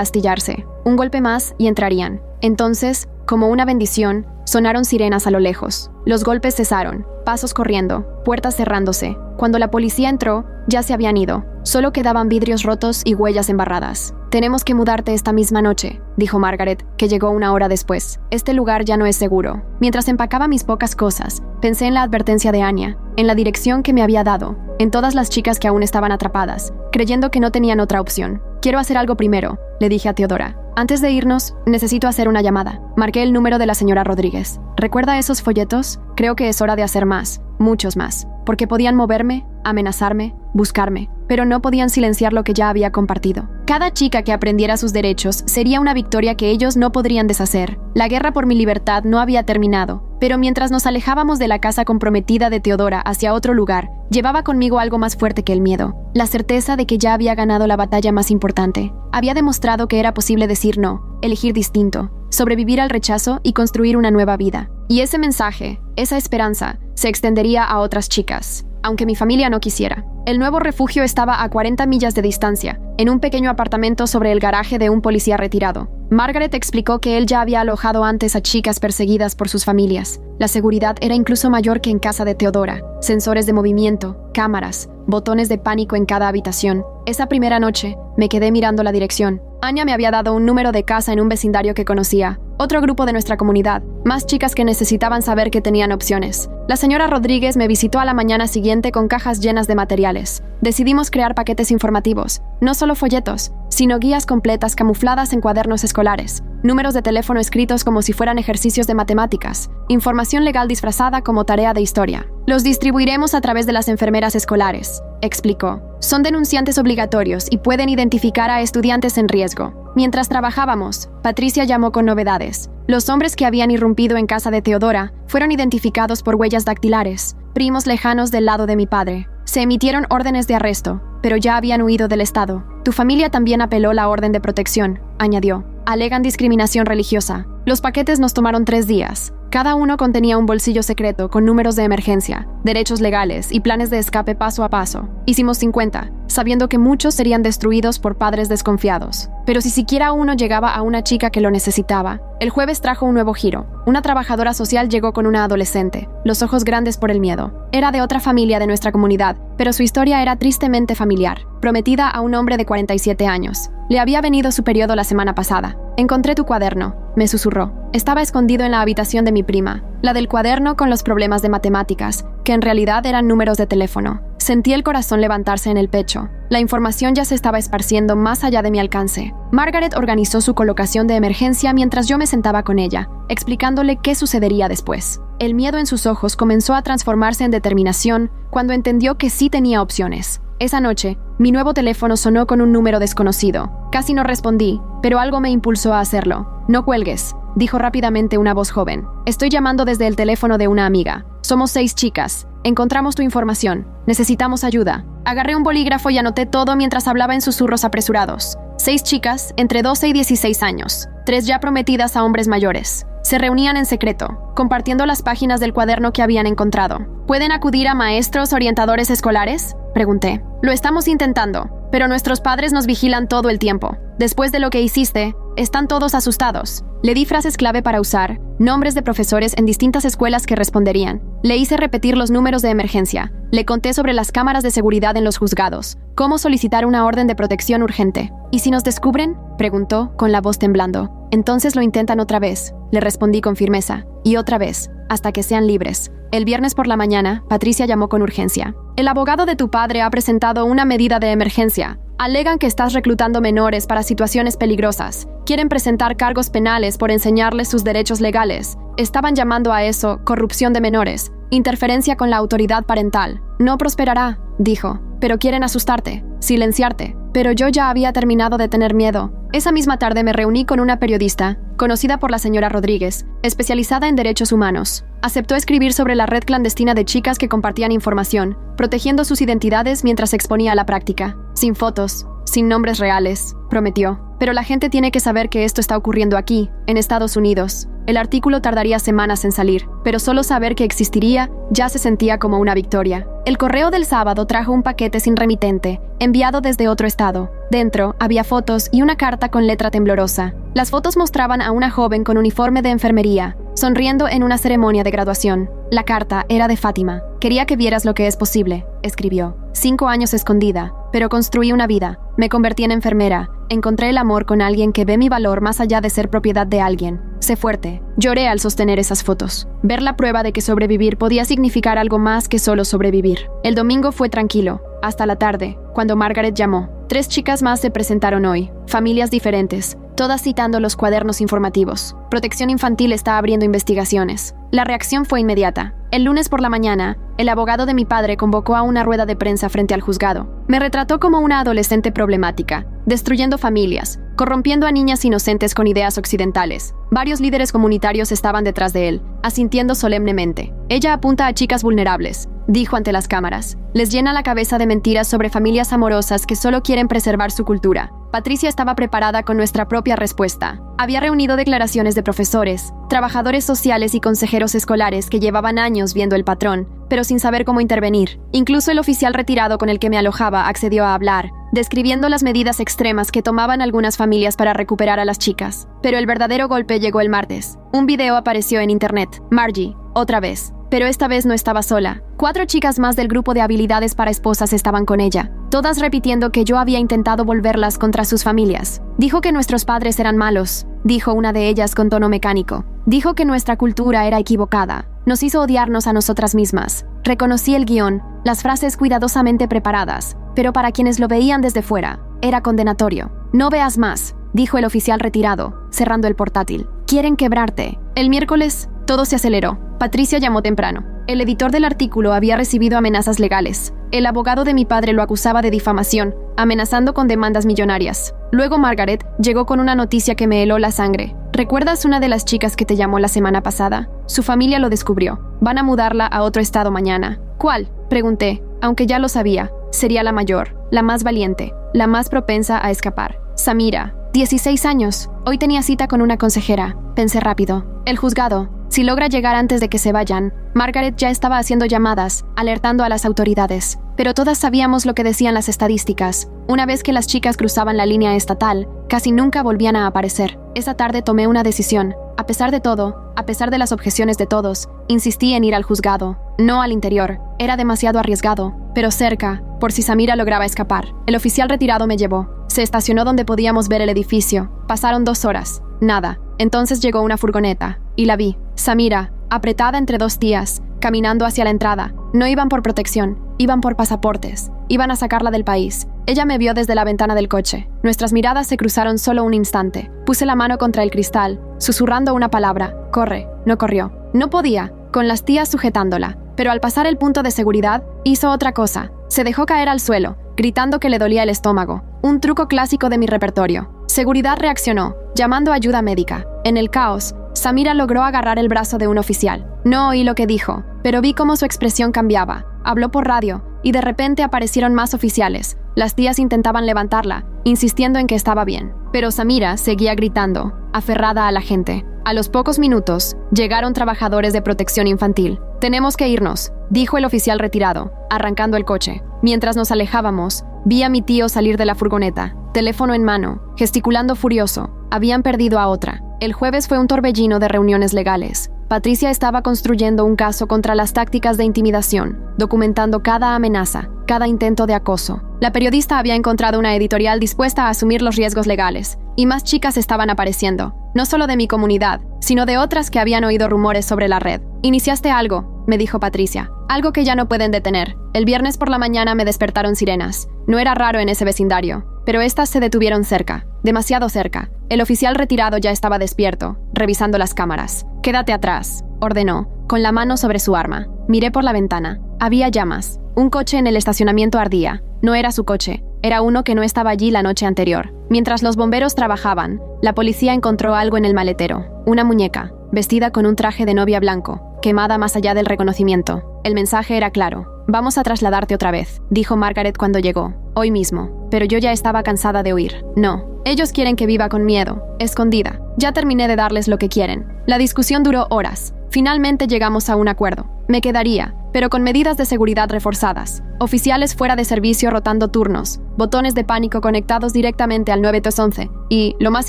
astillarse. Un golpe más y entrarían. Entonces, como una bendición, sonaron sirenas a lo lejos. Los golpes cesaron, pasos corriendo, puertas cerrándose. Cuando la policía entró, ya se habían ido. Solo quedaban vidrios rotos y huellas embarradas. «Tenemos que mudarte esta misma noche», dijo Margaret, que llegó una hora después. «Este lugar ya no es seguro». Mientras empacaba mis pocas cosas, pensé en la advertencia de Anya, en la dirección que me había dado, en todas las chicas que aún estaban atrapadas, creyendo que no tenían otra opción. «Quiero hacer algo primero», le dije a Teodora. «Antes de irnos, necesito hacer una llamada». Marqué el número de la señora Rodríguez. «¿Recuerda esos folletos? Creo que es hora de hacer más, muchos más, porque podían moverme, amenazarme, buscarme, pero no podían silenciar lo que ya había compartido. Cada chica que aprendiera sus derechos sería una victoria que ellos no podrían deshacer. La guerra por mi libertad no había terminado, pero mientras nos alejábamos de la casa comprometida de Teodora hacia otro lugar, llevaba conmigo algo más fuerte que el miedo, la certeza de que ya había ganado la batalla más importante. Había demostrado que era posible decir no, elegir distinto, sobrevivir al rechazo y construir una nueva vida. Y ese mensaje, esa esperanza, se extendería a otras chicas, aunque mi familia no quisiera. El nuevo refugio estaba a 40 millas de distancia, en un pequeño apartamento sobre el garaje de un policía retirado. Margaret explicó que él ya había alojado antes a chicas perseguidas por sus familias. La seguridad era incluso mayor que en casa de Teodora. Sensores de movimiento, cámaras, botones de pánico en cada habitación. Esa primera noche, me quedé mirando la dirección. Anya me había dado un número de casa en un vecindario que conocía. Otro grupo de nuestra comunidad, más chicas que necesitaban saber que tenían opciones. La señora Rodríguez me visitó a la mañana siguiente con cajas llenas de materiales. Decidimos crear paquetes informativos, no solo folletos, sino guías completas camufladas en cuadernos escolares, números de teléfono escritos como si fueran ejercicios de matemáticas, información legal disfrazada como tarea de historia. Los distribuiremos a través de las enfermeras escolares, explicó. Son denunciantes obligatorios y pueden identificar a estudiantes en riesgo. Mientras trabajábamos, Patricia llamó con novedades. Los hombres que habían irrumpido en casa de Teodora fueron identificados por huellas dactilares, primos lejanos del lado de mi padre. Se emitieron órdenes de arresto, pero ya habían huido del estado. Tu familia también apeló la orden de protección, añadió. Alegan discriminación religiosa. Los paquetes nos tomaron 3 días. Cada uno contenía un bolsillo secreto con números de emergencia, derechos legales y planes de escape paso a paso. Hicimos 50, sabiendo que muchos serían destruidos por padres desconfiados. Pero si siquiera uno llegaba a una chica que lo necesitaba, el jueves trajo un nuevo giro. Una trabajadora social llegó con una adolescente, los ojos grandes por el miedo. Era de otra familia de nuestra comunidad, pero su historia era tristemente familiar, prometida a un hombre de 47 años. Le había venido su periodo la semana pasada. «Encontré tu cuaderno», me susurró. Estaba escondido en la habitación de mi prima, la del cuaderno con los problemas de matemáticas, que en realidad eran números de teléfono. Sentí el corazón levantarse en el pecho. La información ya se estaba esparciendo más allá de mi alcance. Margaret organizó su colocación de emergencia mientras yo me sentaba con ella, explicándole qué sucedería después. El miedo en sus ojos comenzó a transformarse en determinación cuando entendió que sí tenía opciones. Esa noche, mi nuevo teléfono sonó con un número desconocido. Casi no respondí, pero algo me impulsó a hacerlo. «No cuelgues», dijo rápidamente una voz joven. «Estoy llamando desde el teléfono de una amiga. Somos 6 chicas. Encontramos tu información. Necesitamos ayuda». Agarré un bolígrafo y anoté todo mientras hablaba en susurros apresurados. 6 chicas, entre 12 y 16 años. 3 ya prometidas a hombres mayores. Se reunían en secreto, compartiendo las páginas del cuaderno que habían encontrado. ¿Pueden acudir a maestros orientadores escolares?, pregunté. «Lo estamos intentando, pero nuestros padres nos vigilan todo el tiempo. Después de lo que hiciste, están todos asustados». Le di frases clave para usar, nombres de profesores en distintas escuelas que responderían. Le hice repetir los números de emergencia. Le conté sobre las cámaras de seguridad en los juzgados, cómo solicitar una orden de protección urgente. «¿Y si nos descubren?», preguntó, con la voz temblando. «Entonces lo intentan otra vez», le respondí con firmeza. «Y otra vez, hasta que sean libres». El viernes por la mañana, Patricia llamó con urgencia. «El abogado de tu padre ha presentado una medida de emergencia. Alegan que estás reclutando menores para situaciones peligrosas. Quieren presentar cargos penales por enseñarles sus derechos legales. Estaban llamando a eso corrupción de menores, interferencia con la autoridad parental. No prosperará», dijo, «pero quieren asustarte, silenciarte. pero yo ya había terminado de tener miedo. Esa misma tarde me reuní con una periodista, conocida por la señora Rodríguez, especializada en derechos humanos. Aceptó escribir sobre la red clandestina de chicas que compartían información, protegiendo sus identidades mientras exponía la práctica. Sin fotos, sin nombres reales, prometió. Pero la gente tiene que saber que esto está ocurriendo aquí, en Estados Unidos. El artículo tardaría semanas en salir, pero solo saber que existiría ya se sentía como una victoria. El correo del sábado trajo un paquete sin remitente, enviado desde otro estado. Dentro había fotos y una carta con letra temblorosa. Las fotos mostraban a una joven con uniforme de enfermería, sonriendo en una ceremonia de graduación. La carta era de Fátima. Quería que vieras lo que es posible, escribió. 5 años escondida, pero construí una vida. Me convertí en enfermera. Encontré el amor con alguien que ve mi valor más allá de ser propiedad de alguien. Sé fuerte. Lloré al sostener esas fotos. Ver la prueba de que sobrevivir podía significar algo más que solo sobrevivir. El domingo fue tranquilo, hasta la tarde, cuando Margaret llamó. 3 chicas más se presentaron hoy, familias diferentes, todas citando los cuadernos informativos. Protección Infantil está abriendo investigaciones. La reacción fue inmediata. El lunes por la mañana, el abogado de mi padre convocó a una rueda de prensa frente al juzgado. Me retrató como una adolescente problemática, destruyendo familias, corrompiendo a niñas inocentes con ideas occidentales. Varios líderes comunitarios estaban detrás de él, asintiendo solemnemente. Ella apunta a chicas vulnerables, dijo ante las cámaras. Les llena la cabeza de mentiras sobre familias amorosas que solo quieren preservar su cultura. Patricia estaba preparada con nuestra propia respuesta. Había reunido declaraciones de profesores, trabajadores sociales y consejeros escolares que llevaban años viendo el patrón, pero sin saber cómo intervenir. Incluso el oficial retirado con el que me alojaba accedió a hablar, describiendo las medidas extremas que tomaban algunas familias para recuperar a las chicas. Pero el verdadero golpe llegó el martes. Un video apareció en internet. Margie, otra vez. Pero esta vez no estaba sola. 4 chicas más del grupo de habilidades para esposas estaban con ella, todas repitiendo que yo había intentado volverlas contra sus familias. Dijo que nuestros padres eran malos, dijo una de ellas con tono mecánico. Dijo que nuestra cultura era equivocada. Nos hizo odiarnos a nosotras mismas. Reconocí el guión, las frases cuidadosamente preparadas, pero para quienes lo veían desde fuera, era condenatorio. No veas más, dijo el oficial retirado, cerrando el portátil. Quieren quebrarte. El miércoles, todo se aceleró. Patricia llamó temprano. El editor del artículo había recibido amenazas legales. El abogado de mi padre lo acusaba de difamación, amenazando con demandas millonarias. Luego Margaret llegó con una noticia que me heló la sangre. ¿Recuerdas una de las chicas que te llamó la semana pasada? Su familia lo descubrió. Van a mudarla a otro estado mañana. ¿Cuál? Pregunté, aunque ya lo sabía. Sería la mayor, la más valiente, la más propensa a escapar. Samira, 16 años. Hoy tenía cita con una consejera. Pensé rápido. El juzgado. Si logra llegar antes de que se vayan, Margaret ya estaba haciendo llamadas, alertando a las autoridades. Pero todas sabíamos lo que decían las estadísticas. Una vez que las chicas cruzaban la línea estatal, casi nunca volvían a aparecer. Esa tarde tomé una decisión. A pesar de todo, a pesar de las objeciones de todos, insistí en ir al juzgado, no al interior. Era demasiado arriesgado, pero cerca, por si Samira lograba escapar. El oficial retirado me llevó. Se estacionó donde podíamos ver el edificio. Pasaron 2 horas. Nada. Entonces llegó una furgoneta, y la vi. Samira, apretada entre 2 tías, caminando hacia la entrada. No iban por protección, iban por pasaportes. Iban a sacarla del país. Ella me vio desde la ventana del coche. Nuestras miradas se cruzaron solo un instante. Puse la mano contra el cristal, susurrando una palabra. Corre. No corrió. No podía, con las tías sujetándola. Pero al pasar el punto de seguridad, hizo otra cosa. Se dejó caer al suelo, gritando que le dolía el estómago. Un truco clásico de mi repertorio. Seguridad reaccionó, llamando ayuda médica. En el caos, Samira logró agarrar el brazo de un oficial. No oí lo que dijo, pero vi cómo su expresión cambiaba. Habló por radio, y de repente aparecieron más oficiales. Las tías intentaban levantarla, insistiendo en que estaba bien. Pero Samira seguía gritando, aferrada a la gente. A los pocos minutos, llegaron trabajadores de protección infantil. «Tenemos que irnos», dijo el oficial retirado, arrancando el coche. Mientras nos alejábamos, vi a mi tío salir de la furgoneta, teléfono en mano, gesticulando furioso. Habían perdido a otra. El jueves fue un torbellino de reuniones legales. Patricia estaba construyendo un caso contra las tácticas de intimidación, documentando cada amenaza, cada intento de acoso. La periodista había encontrado una editorial dispuesta a asumir los riesgos legales, y más chicas estaban apareciendo, no solo de mi comunidad, sino de otras que habían oído rumores sobre la red. «Iniciaste algo», me dijo Patricia, «algo que ya no pueden detener. El viernes por la mañana me despertaron sirenas. No era raro en ese vecindario, pero estas se detuvieron cerca, demasiado cerca. El oficial retirado ya estaba despierto, revisando las cámaras. «Quédate atrás», ordenó, con la mano sobre su arma. Miré por la ventana. Había llamas. Un coche en el estacionamiento ardía. No era su coche, Era uno que no estaba allí la noche anterior. Mientras los bomberos trabajaban, la policía encontró algo en el maletero. Una muñeca, vestida con un traje de novia blanco, quemada más allá del reconocimiento. El mensaje era claro. «Vamos a trasladarte otra vez», dijo Margaret cuando llegó. «Hoy mismo». Pero yo ya estaba cansada de huir. No. Ellos quieren que viva con miedo, escondida. Ya terminé de darles lo que quieren. La discusión duró horas. Finalmente llegamos a un acuerdo. Me quedaría, pero con medidas de seguridad reforzadas. Oficiales fuera de servicio rotando turnos, botones de pánico conectados directamente al 911 y, lo más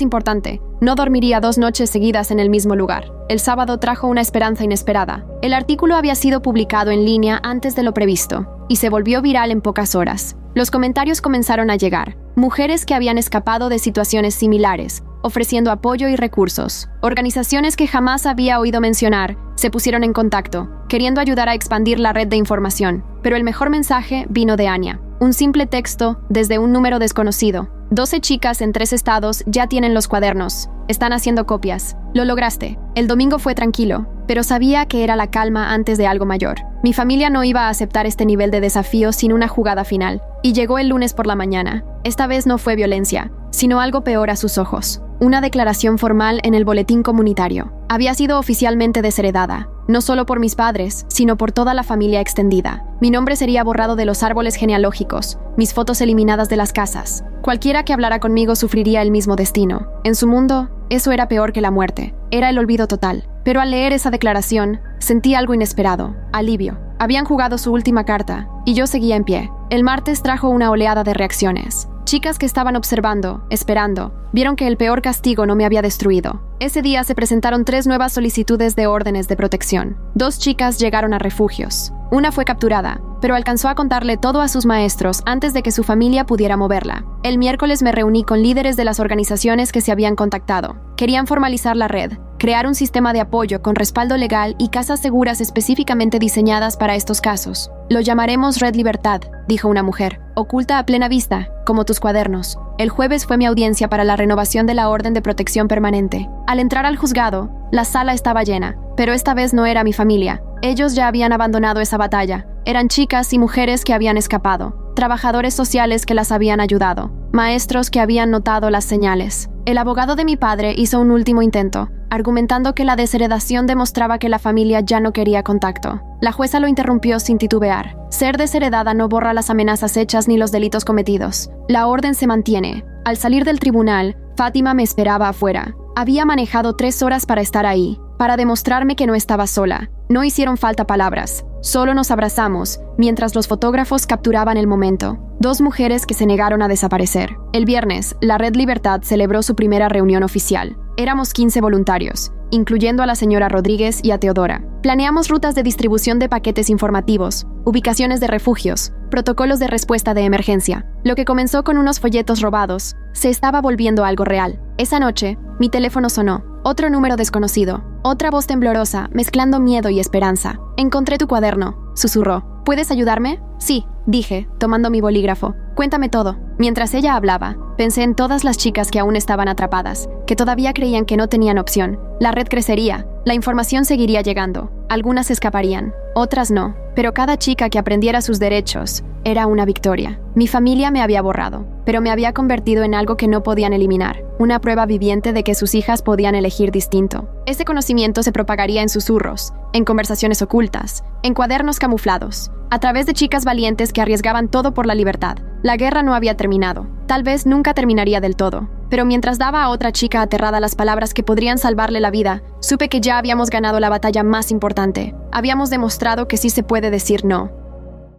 importante, no dormiría 2 noches seguidas en el mismo lugar. El sábado trajo una esperanza inesperada. El artículo había sido publicado en línea antes de lo previsto y se volvió viral en pocas horas. Los comentarios comenzaron a llegar. Mujeres que habían escapado de situaciones similares, ofreciendo apoyo y recursos. Organizaciones que jamás había oído mencionar se pusieron en contacto, queriendo ayudar a expandir la red de información. Pero el mejor mensaje vino de Anya. Un simple texto desde un número desconocido. 12 chicas en 3 estados ya tienen los cuadernos. Están haciendo copias. Lo lograste. El domingo fue tranquilo, pero sabía que era la calma antes de algo mayor. Mi familia no iba a aceptar este nivel de desafío sin una jugada final. Y llegó el lunes por la mañana. Esta vez no fue violencia, sino algo peor a sus ojos. Una declaración formal en el boletín comunitario. Había sido oficialmente desheredada, no solo por mis padres, sino por toda la familia extendida. Mi nombre sería borrado de los árboles genealógicos, mis fotos eliminadas de las casas. Cualquiera que hablara conmigo sufriría el mismo destino. En su mundo, eso era peor que la muerte. Era el olvido total. Pero al leer esa declaración, sentí algo inesperado, alivio. Habían jugado su última carta, y yo seguía en pie. El martes trajo una oleada de reacciones. Chicas que estaban observando, esperando, vieron que el peor castigo no me había destruido. Ese día se presentaron 3 nuevas solicitudes de órdenes de protección. 2 chicas llegaron a refugios. Una fue capturada, pero alcanzó a contarle todo a sus maestros antes de que su familia pudiera moverla. El miércoles me reuní con líderes de las organizaciones que se habían contactado. Querían formalizar la red, crear un sistema de apoyo con respaldo legal y casas seguras específicamente diseñadas para estos casos. Lo llamaremos Red Libertad, dijo una mujer, oculta a plena vista, como tus cuadernos. El jueves fue mi audiencia para la renovación de la orden de protección permanente. Al entrar al juzgado, la sala estaba llena, pero esta vez no era mi familia. Ellos ya habían abandonado esa batalla. Eran chicas y mujeres que habían escapado, trabajadores sociales que las habían ayudado, maestros que habían notado las señales. El abogado de mi padre hizo un último intento, argumentando que la desheredación demostraba que la familia ya no quería contacto. La jueza lo interrumpió sin titubear. Ser desheredada no borra las amenazas hechas ni los delitos cometidos. La orden se mantiene. Al salir del tribunal, Fátima me esperaba afuera. Había manejado 3 horas para estar ahí, para demostrarme que no estaba sola. No hicieron falta palabras. Solo nos abrazamos, mientras los fotógrafos capturaban el momento. 2 mujeres que se negaron a desaparecer. El viernes, la Red Libertad celebró su primera reunión oficial. Éramos 15 voluntarios, incluyendo a la señora Rodríguez y a Teodora. Planeamos rutas de distribución de paquetes informativos, ubicaciones de refugios, protocolos de respuesta de emergencia. Lo que comenzó con unos folletos robados, se estaba volviendo algo real. Esa noche, mi teléfono sonó. Otro número desconocido. Otra voz temblorosa, mezclando miedo y esperanza. «Encontré tu cuaderno», susurró. «¿Puedes ayudarme?» «Sí», dije, tomando mi bolígrafo. «Cuéntame todo». Mientras ella hablaba, pensé en todas las chicas que aún estaban atrapadas, que todavía creían que no tenían opción. La red crecería, la información seguiría llegando. Algunas escaparían, otras no. Pero cada chica que aprendiera sus derechos era una victoria. Mi familia me había borrado, pero me había convertido en algo que no podían eliminar. Una prueba viviente de que sus hijas podían elegir distinto. Ese conocimiento se propagaría en susurros, en conversaciones ocultas, en cuadernos camuflados, a través de chicas valientes que arriesgaban todo por la libertad. La guerra no había terminado. Tal vez nunca terminaría del todo. Pero mientras daba a otra chica aterrada las palabras que podrían salvarle la vida, supe que ya habíamos ganado la batalla más importante. Habíamos demostrado que sí se puede decir no.